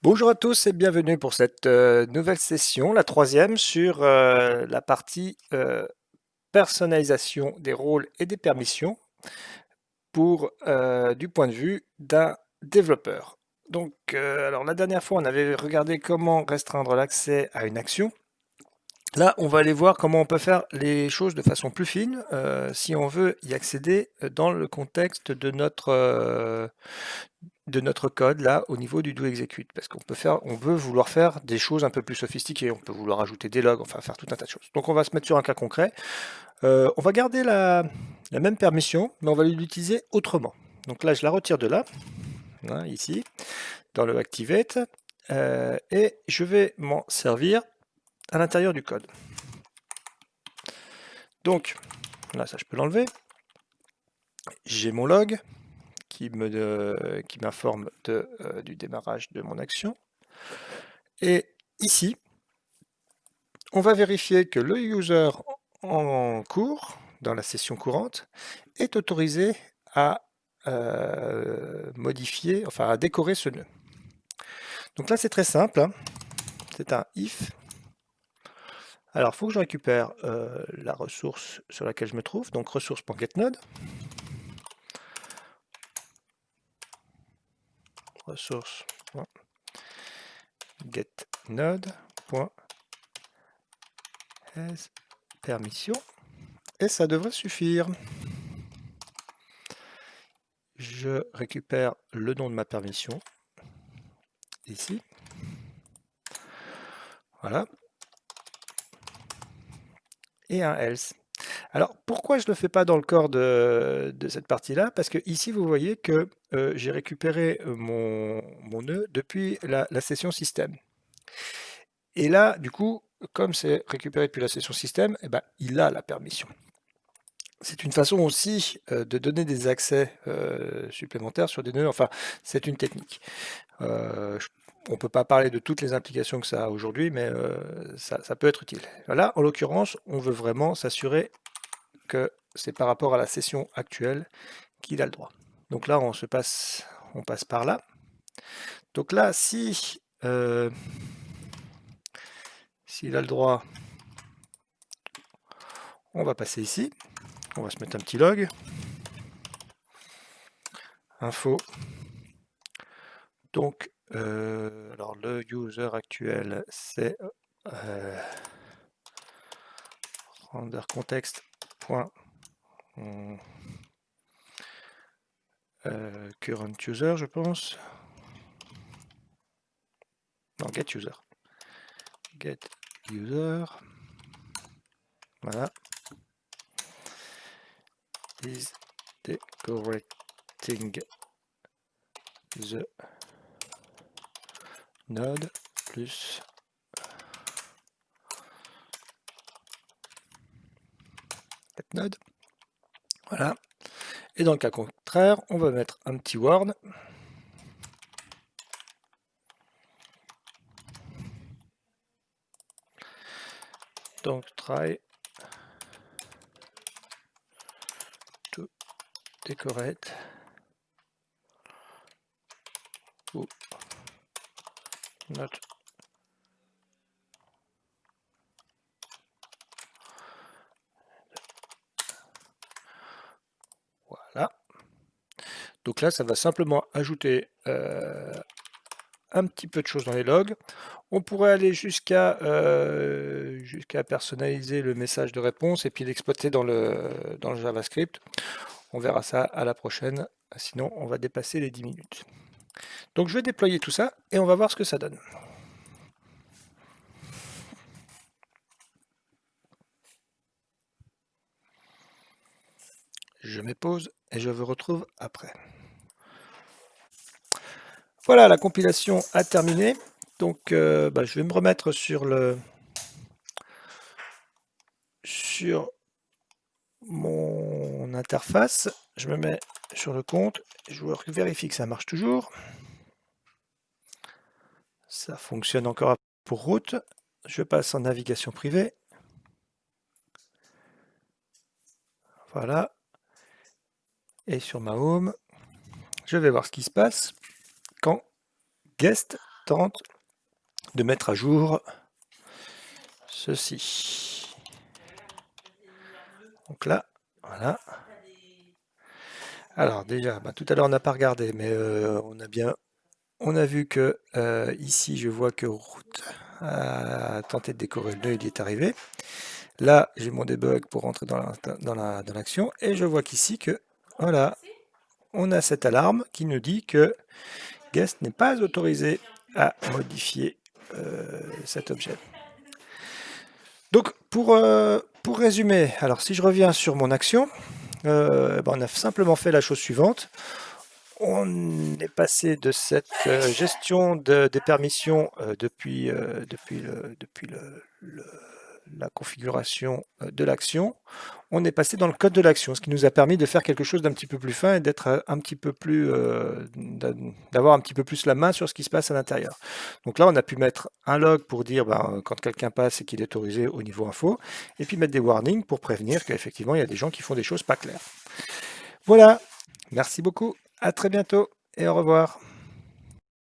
Bonjour à tous et bienvenue pour cette nouvelle session, la troisième, sur la partie personnalisation des rôles et des permissions du point de vue d'un développeur. Donc, alors la dernière fois, on avait regardé comment restreindre l'accès à une action. Là, on va aller voir comment on peut faire les choses de façon plus fine si on veut y accéder dans le contexte de notre code là au niveau du do execute, parce on peut vouloir faire des choses un peu plus sophistiquées, on peut vouloir ajouter des logs, enfin faire tout un tas de choses. Donc on va se mettre sur un cas concret. On va garder la même permission, mais on va l'utiliser autrement. Donc là, je la retire de là, hein, ici, dans le activate, et je vais m'en servir à l'intérieur du code. Donc là, ça je peux l'enlever. J'ai mon log qui m'informe du démarrage de mon action. Et ici, on va vérifier que le user en cours, dans la session courante, est autorisé à modifier, enfin à décorer ce nœud. Donc là, c'est très simple, hein. C'est un if. Alors, il faut que je récupère la ressource sur laquelle je me trouve, donc ressource.getNode. Ressource.getNode.asPermission. Et ça devrait suffire. Je récupère le nom de ma permission, ici. Voilà. Et un else. Alors, pourquoi je ne le fais pas dans le corps de cette partie-là? Parce que ici, vous voyez que j'ai récupéré mon nœud depuis la session système. Et là, du coup, comme c'est récupéré depuis la session système, eh ben, il a la permission. C'est une façon aussi de donner des accès supplémentaires sur des nœuds. Enfin, c'est une technique. On ne peut pas parler de toutes les implications que ça a aujourd'hui, mais ça peut être utile. Là, en l'occurrence, on veut vraiment s'assurer que c'est par rapport à la session actuelle qu'il a le droit. Donc là, on passe par là. Donc là, s'il a le droit, on va passer ici. On va se mettre un petit log. Info. Donc, alors le user actuel, c'est render context. Current user, je pense. Non, get user. Get user. Voilà. Is decorating the node plus get node. Voilà. Et dans le cas contraire, on va mettre un petit word. Donc try to decorate ou not. Voilà. Donc là, ça va simplement ajouter un petit peu de choses dans les logs. On pourrait aller jusqu'à personnaliser le message de réponse et puis l'exploiter dans le JavaScript. On verra ça à la prochaine, sinon on va dépasser les 10 minutes. Donc je vais déployer tout ça et on va voir ce que ça donne. Je mets pause et je vous retrouve après. Voilà, la compilation a terminé. Donc je vais me remettre sur mon interface. Je me mets sur le compte. Je vérifie que ça marche toujours. Ça fonctionne encore pour route. Je passe en navigation privée. Voilà. Et sur ma home, je vais voir ce qui se passe quand guest tente de mettre à jour ceci. Donc là, voilà. Alors déjà, tout à l'heure on n'a pas regardé, mais on a vu que ici je vois que route a tenté de décorer le nœud, il y est arrivé. Là, j'ai mon debug pour rentrer dans l'action et je vois qu'ici que voilà, on a cette alarme qui nous dit que guest n'est pas autorisé à modifier cet objet. Donc pour résumer, alors si je reviens sur mon action, on a simplement fait la chose suivante. On est passé de cette gestion des permissions depuis la configuration de l'action. On est passé dans le code de l'action, ce qui nous a permis de faire quelque chose d'un petit peu plus fin et d'être un petit peu plus, d'avoir un petit peu plus la main sur ce qui se passe à l'intérieur. Donc là, on a pu mettre un log pour dire quand quelqu'un passe et qu'il est autorisé au niveau info, et puis mettre des warnings pour prévenir qu'effectivement, il y a des gens qui font des choses pas claires. Voilà, merci beaucoup, à très bientôt et au revoir.